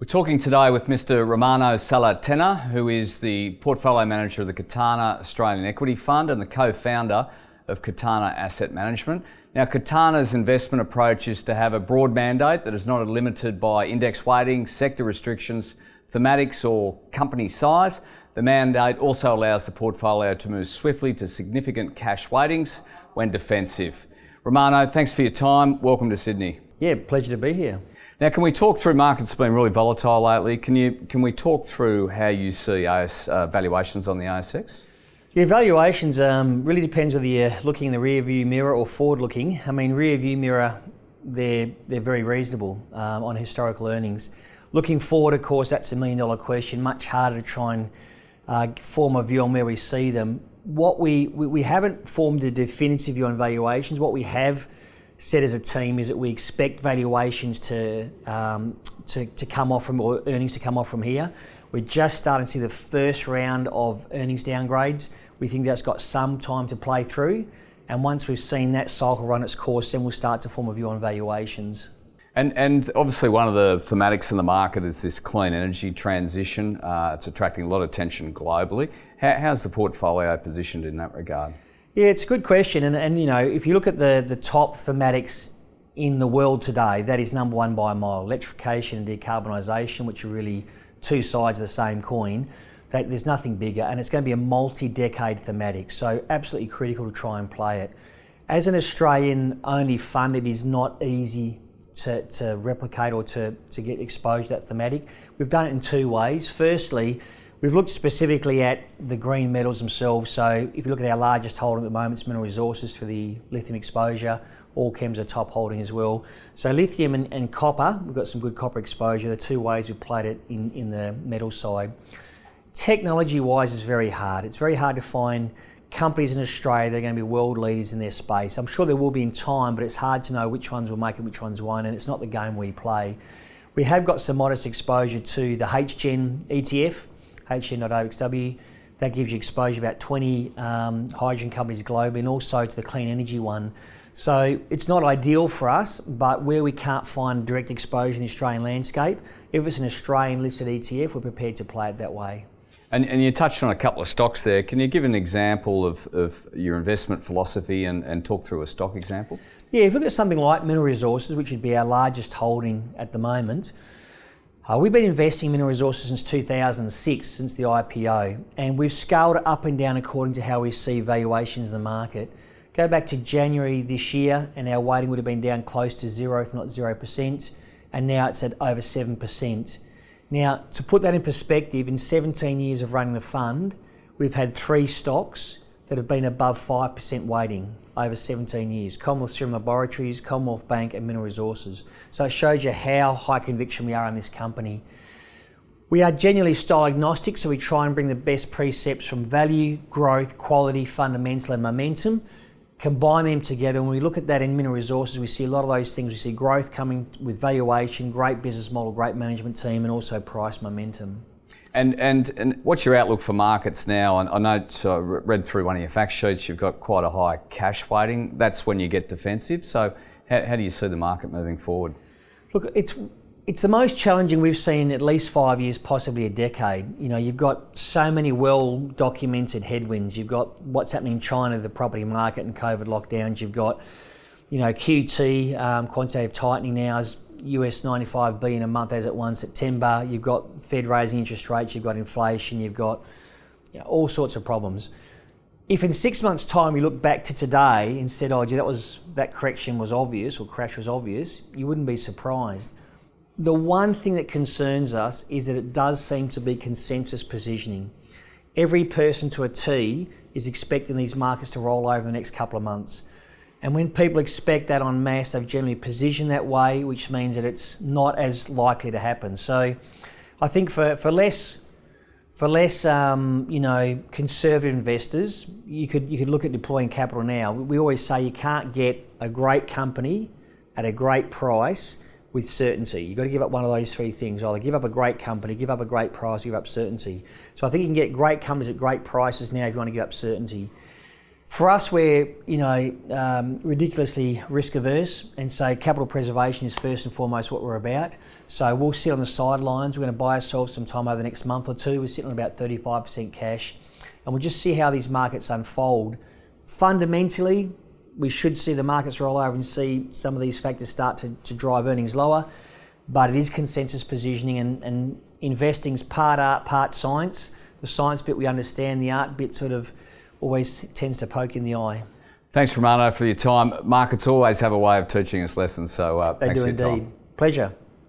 We're talking today with Mr. Romano Tenna, who is the portfolio manager of the Katana Australian Equity Fund and the co-founder of Katana Asset Management. Now, Katana's investment approach is to have a broad mandate that is not limited by index weighting, sector restrictions, thematics or company size. The mandate also allows the portfolio to move swiftly to significant cash weightings when defensive. Romano, thanks for your time. Welcome to Sydney. Yeah, pleasure to be here. Now, can we talk through markets been really volatile lately? Can we talk through how you see valuations on the ASX? Yeah, valuations really depends whether you're looking in the rear view mirror or forward looking. I mean, rear view mirror, they're very reasonable on historical earnings. Looking forward, of course, that's $1 million question. Much harder to try and form a view on where we see them. What we haven't formed a definitive view on valuations. What we have said as a team is that we expect valuations to come off from, or earnings to come off from here. We're just starting to see the first round of earnings downgrades. We think that's got some time to play through, and once we've seen that cycle run its course, then we'll start to form a view on valuations. And obviously one of the thematics in the market is this clean energy transition. It's attracting a lot of attention globally. How's the portfolio positioned in that regard? Yeah, it's a good question, and you know, if you look at the top thematics in the world today, that is number one by a mile. Electrification and decarbonisation, which are really two sides of the same coin. There's nothing bigger, and it's going to be a multi-decade thematic, so absolutely critical to try and play it. As an Australian-only fund, it is not easy to replicate or to get exposure to that thematic. We've done it in two ways. Firstly, we've looked specifically at the green metals themselves. So if you look at our largest holding at the moment, it's Mineral Resources for the lithium exposure. Allchem's a top holding as well. So lithium and copper, we've got some good copper exposure. The two ways we've played it in the metal side. Technology-wise, it's very hard. It's very hard to find companies in Australia that are going to be world leaders in their space. I'm sure there will be in time, but it's hard to know which ones will make it, which ones won't, and it's not the game we play. We have got some modest exposure to the HGen ETF, HGen.OXW. That gives you exposure to about 20 hydrogen companies globally, and also to the clean energy one. So it's not ideal for us, but where we can't find direct exposure in the Australian landscape, if it's an Australian listed ETF, we're prepared to play it that way. And you touched on a couple of stocks there. Can you give an example of your investment philosophy and talk through a stock example? Yeah, if we look at something like Mineral Resources, which would be our largest holding at the moment, we've been investing in Mineral Resources since 2006, since the IPO, and we've scaled it up and down according to how we see valuations in the market. Go back to January this year, and our weighting would have been down close to 0, if not 0%, and now it's at over 7%. Now, to put that in perspective, in 17 years of running the fund, we've had 3 stocks that have been above 5% weighting over 17 years. Commonwealth Serum Laboratories, Commonwealth Bank and Mineral Resources. So it shows you how high conviction we are in this company. We are genuinely style agnostic, so we try and bring the best precepts from value, growth, quality, fundamental and momentum, combine them together. When we look at that in Mineral Resources, we see a lot of those things. We see growth coming with valuation, great business model, great management team, and also price momentum. And what's your outlook for markets now? And I know, so I read through one of your fact sheets, you've got quite a high cash weighting. That's when you get defensive. So how do you see the market moving forward? Look, it's the most challenging we've seen in at least 5 years, possibly a decade. You know, you've got so many well-documented headwinds. You've got what's happening in China, the property market and COVID lockdowns. You've got, you know, QT, quantitative tightening now is US $95 billion a month as at 1 September. You've got Fed raising interest rates. You've got inflation. You've got, you know, all sorts of problems. If in 6 months' time you look back to today and said, oh, gee, that correction was obvious or crash was obvious, you wouldn't be surprised. The one thing that concerns us is that it does seem to be consensus positioning. Every person to a T is expecting these markets to roll over the next couple of months. And when people expect that en masse, they've generally positioned that way, which means that it's not as likely to happen. So I think for less you know, conservative investors, you could look at deploying capital now. We always say you can't get a great company at a great price with certainty. You've got to give up one of those 3 things. Either give up a great company, give up a great price, give up certainty. So I think you can get great companies at great prices now if you want to give up certainty. For us, we're ridiculously risk averse, and so capital preservation is first and foremost what we're about. So we'll sit on the sidelines. We're going to buy ourselves some time over the next month or two. We're sitting on about 35% cash, and we'll just see how these markets unfold. Fundamentally, we should see the markets roll over and see some of these factors start to drive earnings lower, but it is consensus positioning, and investing's part art, part science. The science bit we understand, the art bit sort of always tends to poke in the eye. Thanks, Romano, for your time. Markets always have a way of teaching us lessons, so They thanks do for your indeed. time. Pleasure.